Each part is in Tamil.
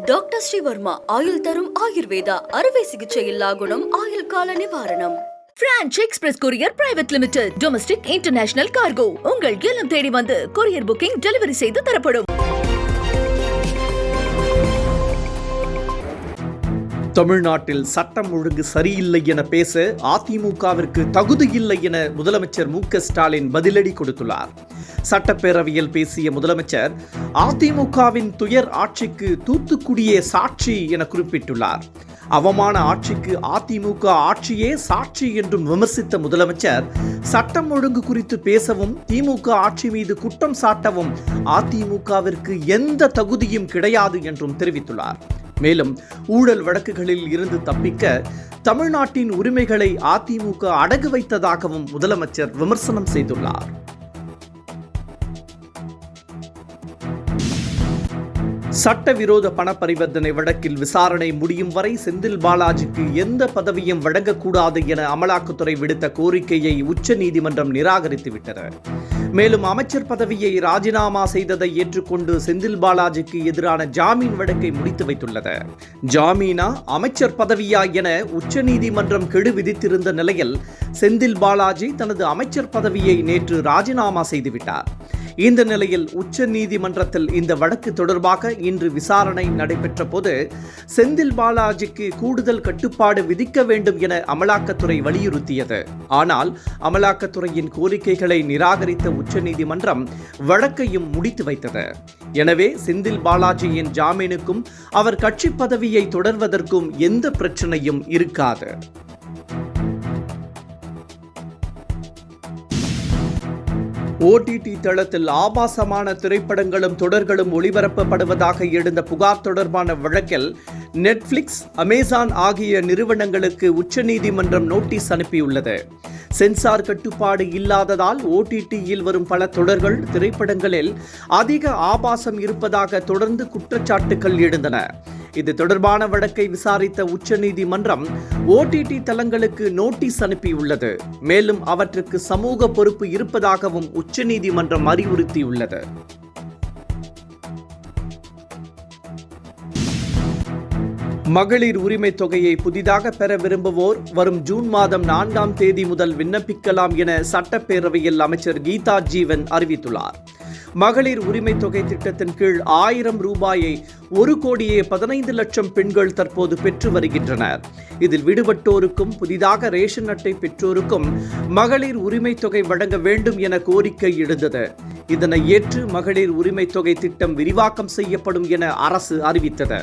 டாக்டர் ஸ்ரீவர்மா ஆயுள் தரும் ஆயுர்வேதா அறுவை சிகிச்சை இல்லா குணம் ஆயுள் கால நிவாரணம். Branch express courier private limited domestic international cargo உங்கள் இல்லம் தேடி வந்து கொரியர் புக்கிங் டெலிவரி செய்து தரப்படும். தமிழ்நாட்டில் சட்டம் ஒழுங்கு சரியில்லை என பேச அதிமுகவிற்கு தகுதியில்லை என முதலமைச்சர் மு.க.ஸ்டாலின் பதிலடி கொடுத்துள்ளார். சட்டப்பேரவையில் பேசிய முதலமைச்சர் அதிமுகவின் துயர் ஆட்சிக்கு தூத்துக்குடியே சாட்சி என குறிப்பிட்டுள்ளார். அவமான ஆட்சிக்கு அதிமுக ஆட்சியே சாட்சி என்றும் விமர்சித்த முதலமைச்சர் சட்டம் ஒழுங்கு குறித்து பேசவும் திமுக ஆட்சி மீது குற்றம் சாட்டவும் அதிமுகவிற்கு எந்த தகுதியும் கிடையாது என்றும் தெரிவித்துள்ளார். மேலும் ஊழல் வழக்குகளில் இருந்து தப்பிக்க தமிழ்நாட்டின் உரிமைகளை அதிமுக அடகு வைத்ததாகவும் முதலமைச்சர் விமர்சனம் செய்துள்ளார். சட்டவிரோத பண பரிவர்த்தனை வழக்கில் விசாரணை முடியும் வரை செந்தில் பாலாஜிக்கு எந்த பதவியும் வழங்கக்கூடாது என அமலாக்கத்துறை விடுத்த கோரிக்கையை உச்சநீதிமன்றம் நிராகரித்துவிட்டது. மேலும் அமைச்சர் பதவியை ராஜினாமா செய்ததை ஏற்றுக்கொண்டு செந்தில் பாலாஜிக்கு எதிரான ஜாமீன் வழக்கை முடித்து வைத்துள்ளது. ஜாமீனா அமைச்சர் பதவியா என உச்சநீதிமன்றம் கெடு விதித்திருந்த நிலையில் செந்தில் பாலாஜி தனது அமைச்சர் பதவியை நேற்று ராஜினாமா செய்துவிட்டார். இந்த நிலையில் உச்ச நீதிமன்றத்தில் இந்த வழக்கு தொடர்பாக இன்று விசாரணை நடைபெற்ற போது செந்தில் பாலாஜிக்கு கூடுதல் கட்டுப்பாடு விதிக்க வேண்டும் என அமலாக்கத்துறை வலியுறுத்தியது. ஆனால் அமலாக்கத்துறையின் கோரிக்கைகளை நிராகரித்த உச்சநீதிமன்றம் வழக்கையும் முடித்து வைத்தது. எனவே செந்தில் பாலாஜியின் ஜாமீனுக்கும் அவர் கட்சி பதவியை தொடர்வதற்கும் எந்த பிரச்சனையும் இருக்காது. ஓடிடி தளத்தில் ஆபாசமான திரைப்படங்களும் தொடர்களும் ஒளிபரப்பப்படுவதாக எழுந்த புகார் தொடர்பான வழக்கில் நெட்ஃபிளிக்ஸ், அமேசான் ஆகிய நிறுவனங்களுக்கு உச்சநீதிமன்றம் நோட்டீஸ் அனுப்பியுள்ளது. சென்சார் கட்டுப்பாடு இல்லாததால் ஓடிடியில் வரும் பல தொடர்கள், திரைப்படங்களில் அதிக ஆபாசம் இருப்பதாக தொடர்ந்து குற்றச்சாட்டுகள் எழுந்தன. இது தொடர்பான வழக்கை விசாரித்த உச்சநீதிமன்றம் ஓடிடி தளங்களுக்கு நோட்டீஸ் அனுப்பியுள்ளது. மேலும் அவற்றுக்கு சமூக பொறுப்பு இருப்பதாகவும் உச்சநீதிமன்றம் அறிவுறுத்தியுள்ளது. மகளிர் உரிமை தொகையை புதிதாக பெற விரும்புவோர் வரும் ஜூன் மாதம் 4ஆம் தேதி முதல் விண்ணப்பிக்கலாம் என சட்டப்பேரவையில் அமைச்சர் கீதா ஜீவன் அறிவித்துள்ளார். மகளிர் உரிமை தொகை திட்டத்தின் கீழ் 1000 ரூபாயை 1,15,00,000 பெண்கள் தற்போது பெற்று வருகின்றனர். இதில் விடுபட்டோருக்கும் புதிதாக ரேஷன் அட்டை பெற்றோருக்கும் மகளிர் உரிமை தொகை வழங்க வேண்டும் என கோரிக்கை எழுந்தது. இதனை ஏற்று மகளிர் உரிமை தொகை திட்டம் விரிவாக்கம் செய்யப்படும் என அரசு அறிவித்தது.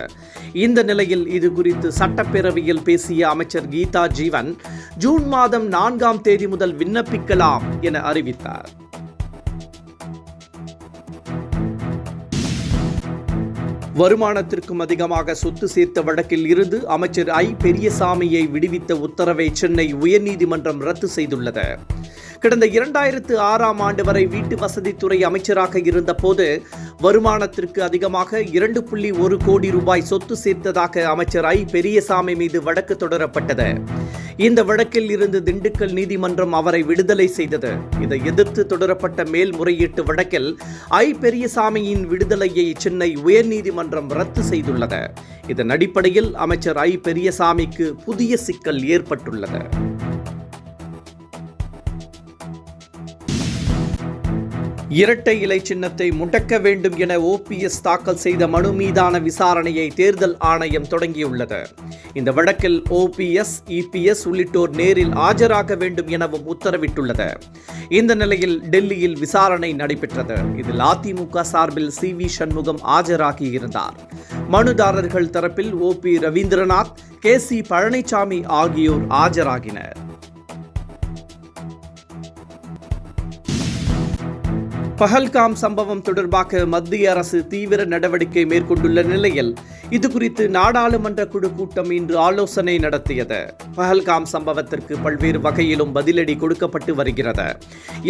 இந்த நிலையில் இது குறித்து சட்டப்பேரவையில் பேசிய அமைச்சர் கீதா ஜீவன் ஜூன் மாதம் 4ஆம் தேதி முதல் விண்ணப்பிக்கலாம் என அறிவித்தார். வருமானத்திற்கும் அதிகமாக சொத்து சேர்த்த வழக்கில் இருந்து அமைச்சர் ஐ. பெரியசாமியை விடுவித்த உத்தரவை சென்னை உயர்நீதிமன்றம் ரத்து செய்துள்ளது. கடந்த 2006ஆம் ஆண்டு வரை வீட்டு வசதித்துறை அமைச்சராக இருந்த போது வருமானத்திற்கு அதிகமாக 2.1 கோடி ரூபாய் சொத்து சேர்த்ததாக அமைச்சர் ஐ. பெரியசாமி மீது வழக்கு தொடரப்பட்டது. இந்த வழக்கில் இருந்து திண்டுக்கல் நீதிமன்றம் அவரை விடுதலை செய்தது. இதை எதிர்த்து தொடரப்பட்ட மேல்முறையீட்டு வழக்கில் ஐ. பெரியசாமியின் விடுதலையை சென்னை உயர்நீதிமன்றம் ரத்து செய்துள்ளது. இதன் அடிப்படையில் அமைச்சர் ஐ. பெரியசாமிக்கு புதிய சிக்கல் ஏற்பட்டுள்ளது. இரட்டை இலை சின்னத்தை முடக்க வேண்டும் என ஓபிஎஸ் தாக்கல் செய்த மனு மீதான விசாரணையை தேர்தல் ஆணையம் தொடங்கியுள்ளது. இந்த வழக்கில் ஓபிஎஸ், இபிஎஸ் உள்ளிட்டோர் நேரில் ஆஜராக வேண்டும் எனவும் உத்தரவிட்டுள்ளது. இந்த நிலையில் டெல்லியில் விசாரணை நடைபெற்றது. இதில் அதிமுக சார்பில் சி.வி. சண்முகம் ஆஜராகியிருந்தார். மனுதாரர்கள் தரப்பில் ஓ.பி. ரவீந்திரநாத், கே.சி. பழனிசாமி ஆகியோர் ஆஜராகினர். பஹல்காம் சம்பவம் தொடர்பாக மத்திய அரசு தீவிர நடவடிக்கை மேற்கொண்டுள்ள நிலையில் இதுகுறித்து நாடாளுமன்ற குழு கூட்டம் இன்று ஆலோசனை நடத்தியது. பஹல்காம் சம்பவத்திற்கு பல்வேறு வகையிலும் பதிலடி கொடுக்கப்பட்டு வருகிறது.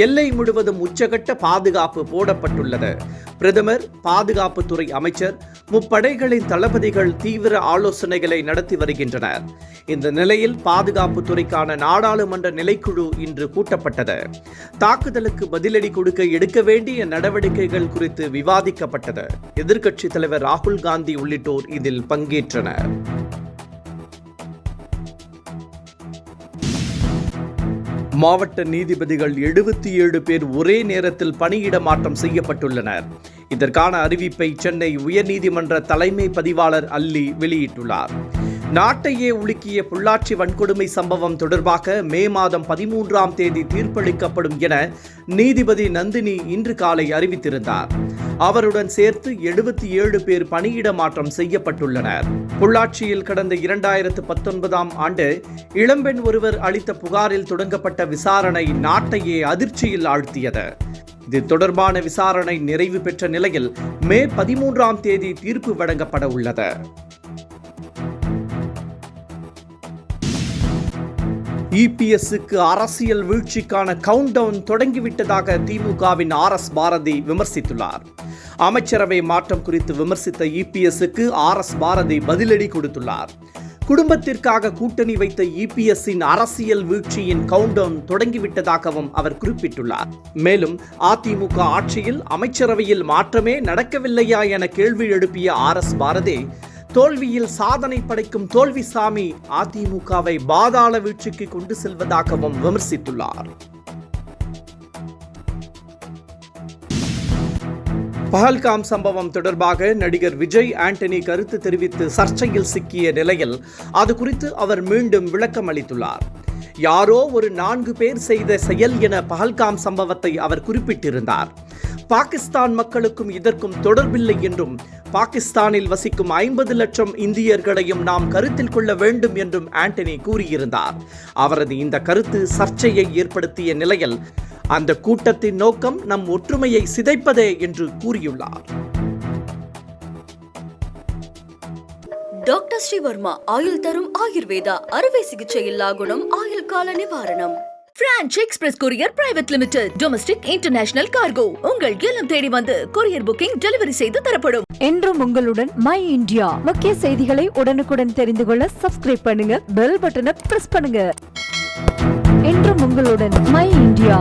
எல்லை முழுவதும் உச்சகட்ட பாதுகாப்பு போடப்பட்டுள்ளது. பிரதமர், பாதுகாப்புத்துறை அமைச்சர், முப்படைகளின் தளபதிகள் தீவிர ஆலோசனைகளை நடத்தி வருகின்றனர். இந்த நிலையில் பாதுகாப்புத்துறைக்கான நாடாளுமன்ற நிலைக்குழு இன்று கூட்டப்பட்டது. தாக்குதலுக்கு பதிலடி கொடுக்க எடுக்க வேண்டிய நடவடிக்கைகள் குறித்து விவாதிக்கப்பட்டது. எதிர்க்கட்சித் தலைவர் ராகுல் காந்தி உள்ளிட்டோர் இதில் பங்கேற்றனர். மாவட்ட நீதிபதிகள் 77 பேர் ஒரே நேரத்தில் பணியிட மாற்றம் செய்யப்பட்டுள்ளனர். இதற்கான அறிவிப்பை சென்னை உயர்நீதிமன்ற தலைமை பதிவாளர் அல்லி வெளியிட்டுள்ளார். நாட்டையே உலுக்கிய பொள்ளாச்சி வன்கொடுமை சம்பவம் தொடர்பாக மே மாதம் 13ஆம் தேதி தீர்ப்பளிக்கப்படும் என நீதிபதி நந்தினி இன்று காலை அறிவித்திருந்தார். அவருடன் சேர்த்து 77 பேர் பணியிட மாற்றம் செய்யப்பட்டுள்ளனர். பொள்ளாச்சியில் கடந்த 2019ஆம் ஆண்டு இளம்பெண் ஒருவர் அளித்த புகாரில் தொடங்கப்பட்ட விசாரணை நாட்டையே அதிர்ச்சியில் ஆழ்த்தியது. இது தொடர்பான விசாரணை நிறைவு பெற்ற நிலையில் மே 13ஆம் தேதி தீர்ப்பு வழங்கப்பட உள்ளது. இபிஎஸ்க்கு அரசியல் வீழ்ச்சிக்கான கவுண்டவுன் தொடங்கிவிட்டதாக திமுகவின் RS பாரதி விமர்சித்துள்ளார். அமைச்சரவை மாற்றம் குறித்து விமர்சித்த இபிஎஸ்க்கு RS பாரதி பதிலடி கொடுத்துள்ளார். குடும்பத்திற்காக கூட்டணி வைத்த இபிஎஸ்ஸின் அரசியல் வீழ்ச்சியின் கவுண்டவுன் தொடங்கிவிட்டதாகவும் அவர் குறிப்பிட்டுள்ளார். மேலும் அதிமுக ஆட்சியில் அமைச்சரவையில் மாற்றமே நடக்கவில்லையா என கேள்வி எழுப்பிய RS பாரதி, தோல்வியில் சாதனை படைக்கும் தோல்விசாமி அதிமுகவை பாதாள வீழ்ச்சிக்கு கொண்டு செல்வதாகவும் விமர்சித்துள்ளார். பஹல்காம் சம்பவம் தொடர்பாக நடிகர் விஜய் ஆண்டனி கருத்து தெரிவித்து சர்ச்சையில் சிக்கிய நிலையில் அது குறித்து அவர் மீண்டும் விளக்கம் அளித்துள்ளார். யாரோ ஒரு 4 பேர் செய்த செயல் என பஹல்காம் சம்பவத்தை அவர் குறிப்பிட்டிருந்தார். பாகிஸ்தான் மக்களுக்கும் இதற்கும் தொடர்பில்லை என்றும் பாகிஸ்தானில் வசிக்கும் 50 லட்சம் இந்தியர்களையும் நாம் கருத்தில் கொள்ள வேண்டும் என்றும் ஆண்டனி கூறியிருந்தார். அவரது இந்த கருத்து சர்ச்சையை ஏற்படுத்திய நிலையில் அந்த கூட்டத்தின் நோக்கம் நம் ஒற்றுமையை சிதைப்பதே என்று கூறியுள்ளார். டாக்டர் ஸ்ரீவர்மா ஆயுள் தரும் ஆயுர்வேதா அறுவை சிகிச்சை இல்லா குணம் ஆயுள் கால நிவாரணம். Branch express courier private limited domestic international cargo உங்கள் இல்லம் தேடி வந்து கொரியர் புக்கிங் டெலிவரி செய்து தரப்படும். என்றும் உங்களுடன் மை இந்தியா. முக்கிய செய்திகளை உடனுக்குடன் தெரிந்து கொள்ள சப்ஸ்கிரைப் பண்ணுங்க, பெல் பட்டனை பிரஸ் பண்ணுங்க. என்றும் உங்களுடன் மை இந்தியா.